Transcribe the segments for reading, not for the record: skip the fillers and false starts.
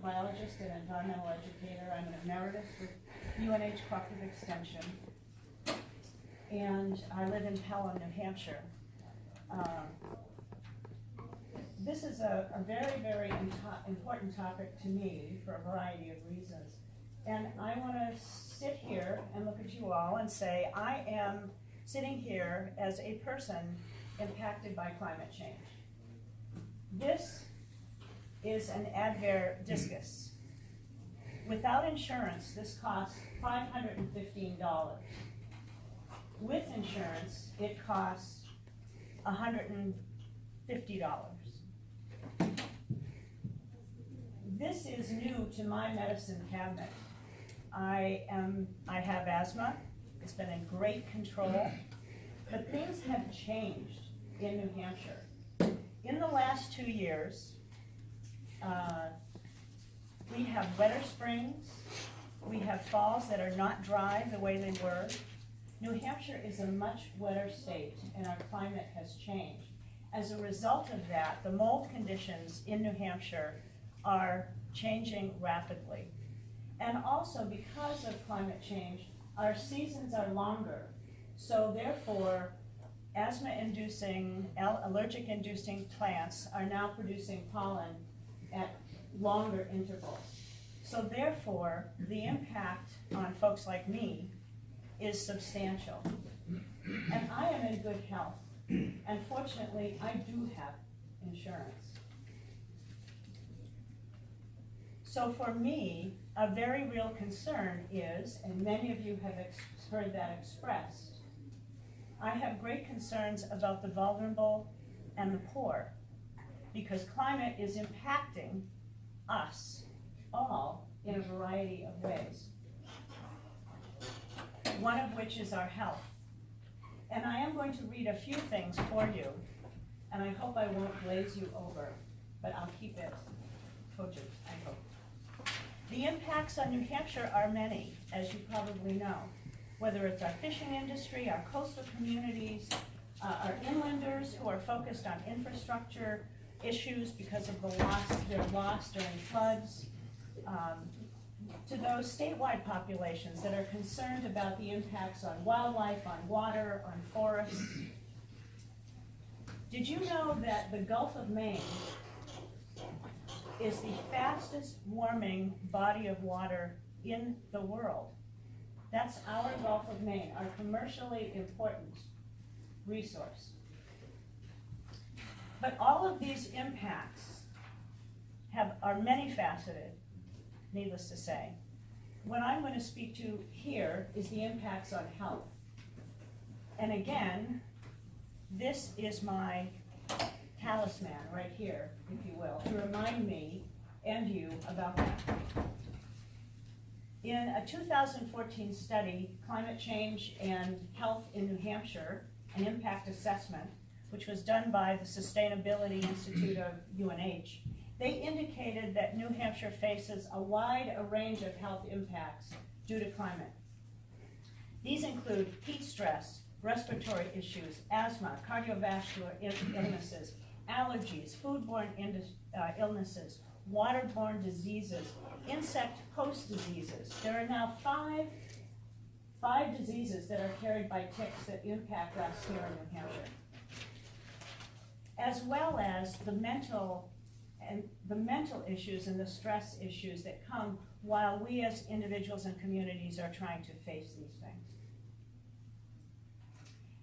biologist and environmental educator. I'm an emeritus with UNH Cooperative Extension, and I live in Pelham, New Hampshire. This is a very, very important topic to me for a variety of reasons. And I want to sit here and look at you all and say, I am sitting here as a person impacted by climate change. This is an Advair discus. Without insurance, this costs $515. With insurance, it costs $150. This is new to my medicine cabinet. I have asthma. It's been in great control, but things have changed in New Hampshire. In the last 2 years, we have wetter springs, we have falls that are not dry the way they were. New Hampshire is a much wetter state, and our climate has changed. As a result of that, the mold conditions in New Hampshire are changing rapidly. And also, because of climate change, our seasons are longer. So therefore, asthma-inducing, allergic-inducing plants are now producing pollen at longer intervals. So therefore, the impact on folks like me is substantial. And I am in good health. And fortunately, I do have insurance. So for me, a very real concern is, and many of you have heard that expressed, I have great concerns about the vulnerable and the poor, because climate is impacting us all in a variety of ways, one of which is our health. And I am going to read a few things for you, and I hope I won't glaze you over, but I'll keep it cogent, I hope. The impacts on New Hampshire are many, as you probably know, whether it's our fishing industry, our coastal communities, our inlanders who are focused on infrastructure issues because of their loss during floods, to those statewide populations that are concerned about the impacts on wildlife, on water, on forests. Did you know that the Gulf of Maine is the fastest warming body of water in the world? That's our Gulf of Maine, our commercially important resource. But all of these impacts are many faceted, needless to say. What I'm going to speak to here is the impacts on health. And again, this is my talisman right here, if you will, to remind me and you about that. In a 2014 study, Climate Change and Health in New Hampshire, an impact assessment, which was done by the Sustainability Institute of UNH, they indicated that New Hampshire faces a wide range of health impacts due to climate. These include heat stress, respiratory issues, asthma, cardiovascular illnesses, allergies, foodborne illnesses, waterborne diseases, insect host diseases. There are now five diseases that are carried by ticks that impact us here in New Hampshire, as well as the mental issues and the stress issues that come while we as individuals and communities are trying to face these things.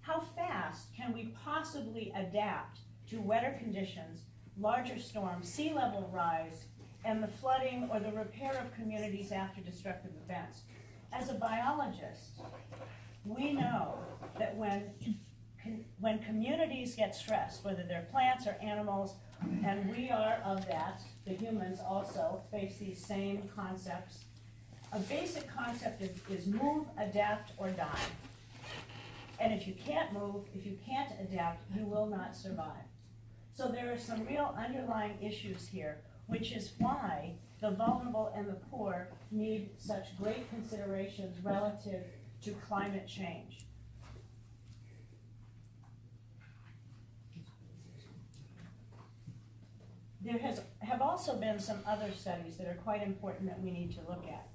How fast can we possibly adapt to wetter conditions, larger storms, sea level rise, and the flooding or the repair of communities after destructive events? As a biologist, we know that when communities get stressed, whether they're plants or animals, and we are of that, the humans also face these same concepts. A basic concept is move, adapt, or die. And if you can't move, if you can't adapt, you will not survive. So there are some real underlying issues here, which is why the vulnerable and the poor need such great considerations relative to climate change. There have also been some other studies that are quite important that we need to look at.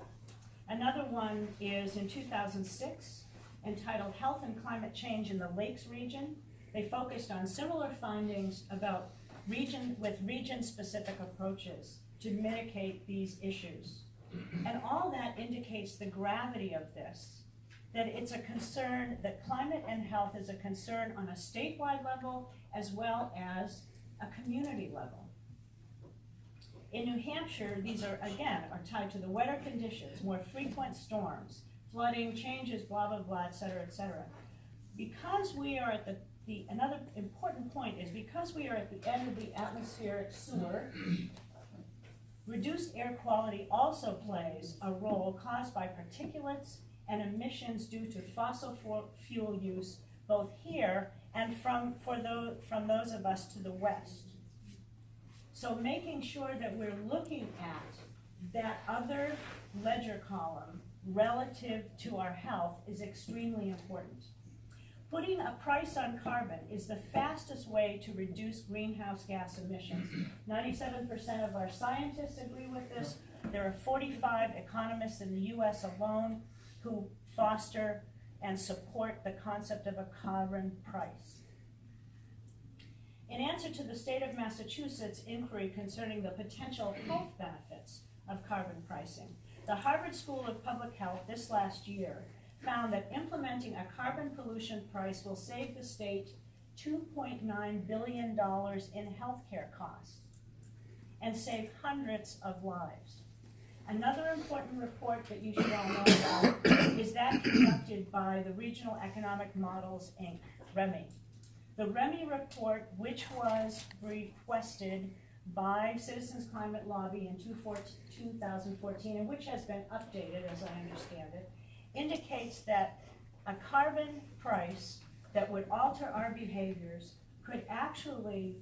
Another one is in 2006, entitled Health and Climate Change in the Lakes Region. They focused on similar findings about region-specific approaches to mitigate these issues. And all that indicates the gravity of this, that it's a concern, that climate and health is a concern on a statewide level as well as a community level. In New Hampshire, these are tied to the wetter conditions, more frequent storms, flooding, changes, blah, blah, blah, et cetera, et cetera. Because we are at another important point is because we are at the end of the atmospheric sewer, reduced air quality also plays a role caused by particulates and emissions due to fossil fuel use, both here and from those of us to the west. So making sure that we're looking at that other ledger column relative to our health is extremely important. Putting a price on carbon is the fastest way to reduce greenhouse gas emissions. 97% of our scientists agree with this. There are 45 economists in the US alone who foster and support the concept of a carbon price. In answer to the state of Massachusetts inquiry concerning the potential health benefits of carbon pricing, the Harvard School of Public Health this last year found that implementing a carbon pollution price will save the state $2.9 billion in healthcare costs and save hundreds of lives. Another important report that you should all know about is that conducted by the Regional Economic Models, Inc., REMI. The REMI report, which was requested by Citizens Climate Lobby in 2014, and which has been updated, as I understand it, indicates that a carbon price that would alter our behaviors could actually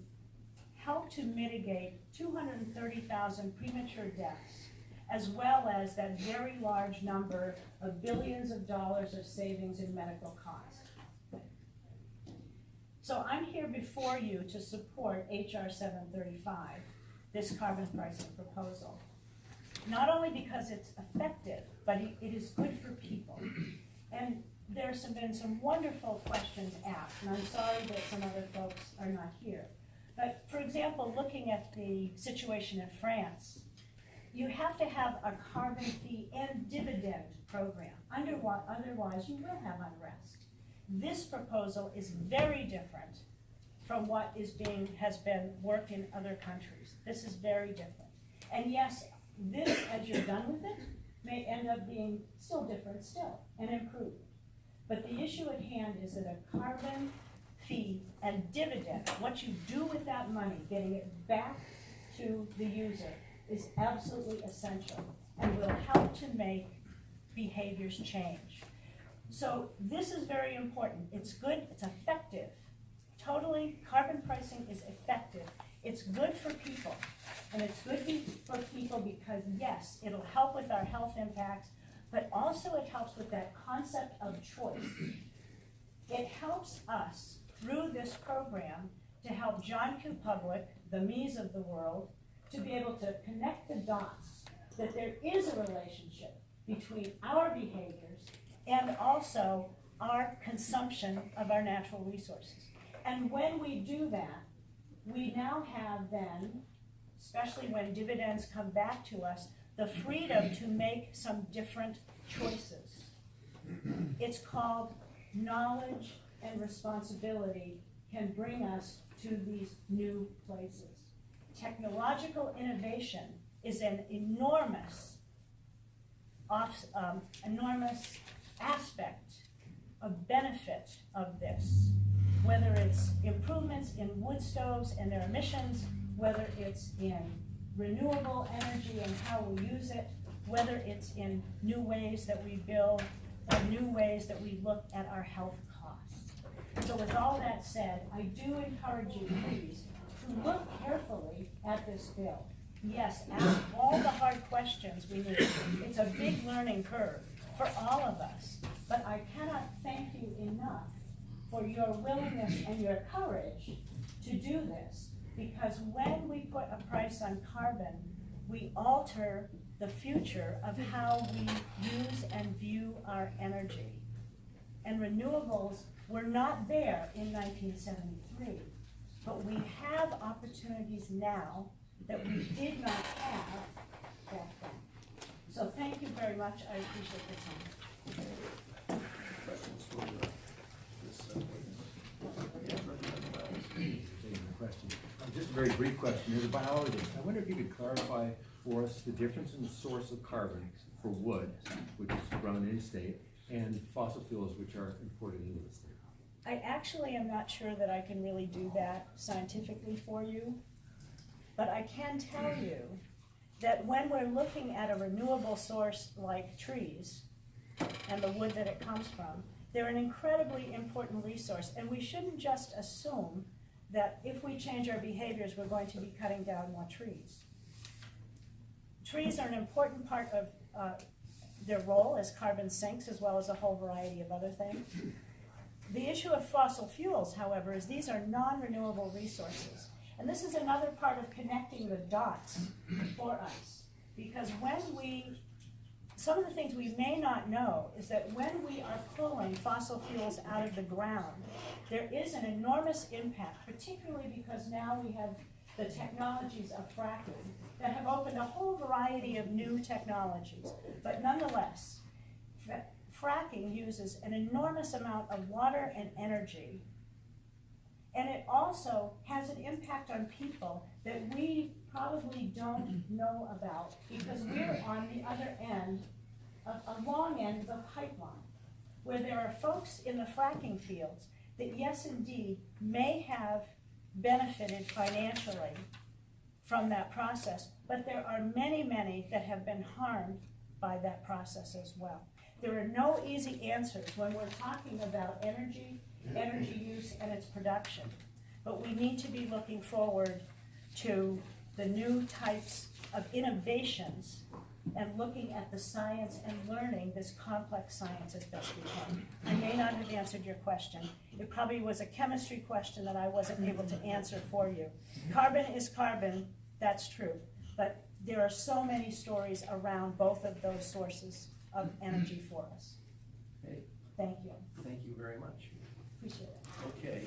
help to mitigate 230,000 premature deaths, as well as that very large number of billions of dollars of savings in medical costs. So I'm here before you to support HR 735, this carbon pricing proposal. Not only because it's effective, but it is good for people. And there's been some wonderful questions asked, and I'm sorry that some other folks are not here. But for example, looking at the situation in France, you have to have a carbon fee and dividend program. Otherwise, you will have unrest. This proposal is very different from what has been worked in other countries. This is very different. And yes, this, as you're done with it, may end up being still different and improved. But the issue at hand is that a carbon fee and dividend, what you do with that money, getting it back to the user, is absolutely essential and will help to make behaviors change. So this is very important. It's good, it's effective. Totally, carbon pricing is effective. It's good for people. And it's good for people because, yes, it'll help with our health impacts, but also it helps with that concept of choice. It helps us, through this program, to help John Q. Public, the me's of the world, to be able to connect the dots, that there is a relationship between our behaviors and also our consumption of our natural resources. And when we do that, we now have then, especially when dividends come back to us, the freedom to make some different choices. It's called knowledge and responsibility can bring us to these new places. Technological innovation is an enormous aspect of benefit of this, whether it's improvements in wood stoves and their emissions, whether it's in renewable energy and how we use it, whether it's in new ways that we build or new ways that we look at our health costs. So with all that said, I do encourage you, please, to look carefully at this bill. Yes, ask all the hard questions we need. It's a big learning curve for all of us, but I cannot thank you enough for your willingness and your courage to do this, Because when we put a price on carbon, we alter the future of how we use and view our energy. And renewables were not there in 1973, but we have opportunities now that we did not have back then. So thank you very much, I appreciate your time. Questions for this Question. Just a very brief question. As a biologist, I wonder if you could clarify for us the difference in the source of carbon for wood, which is grown in state, and fossil fuels, which are imported into the state. I actually am not sure that I can really do that scientifically for you, but I can tell you that when we're looking at a renewable source like trees and the wood that it comes from, they're an incredibly important resource, and we shouldn't just assume that if we change our behaviors, we're going to be cutting down more trees. Trees are an important part of their role as carbon sinks, as well as a whole variety of other things. The issue of fossil fuels, however, is these are non-renewable resources. And this is another part of connecting the dots for us. Because some of the things we may not know is that when we are pulling fossil fuels out of the ground, there is an enormous impact, particularly because now we have the technologies of fracking that have opened a whole variety of new technologies. But nonetheless, fracking uses an enormous amount of water and energy, and it also has an impact on people that we probably don't know about because we're on the other end, a long end of the pipeline, where there are folks in the fracking fields that, yes, indeed, may have benefited financially from that process, but there are many, many that have been harmed by that process as well. There are no easy answers when we're talking about energy use, and its production. But we need to be looking forward to the new types of innovations and looking at the science and learning this complex science as best we can. I may not have answered your question. It probably was a chemistry question that I wasn't able to answer for you. Carbon is carbon, that's true. But there are so many stories around both of those sources of energy for us. Okay, Thank you. thank you very much. Appreciate it. Okay.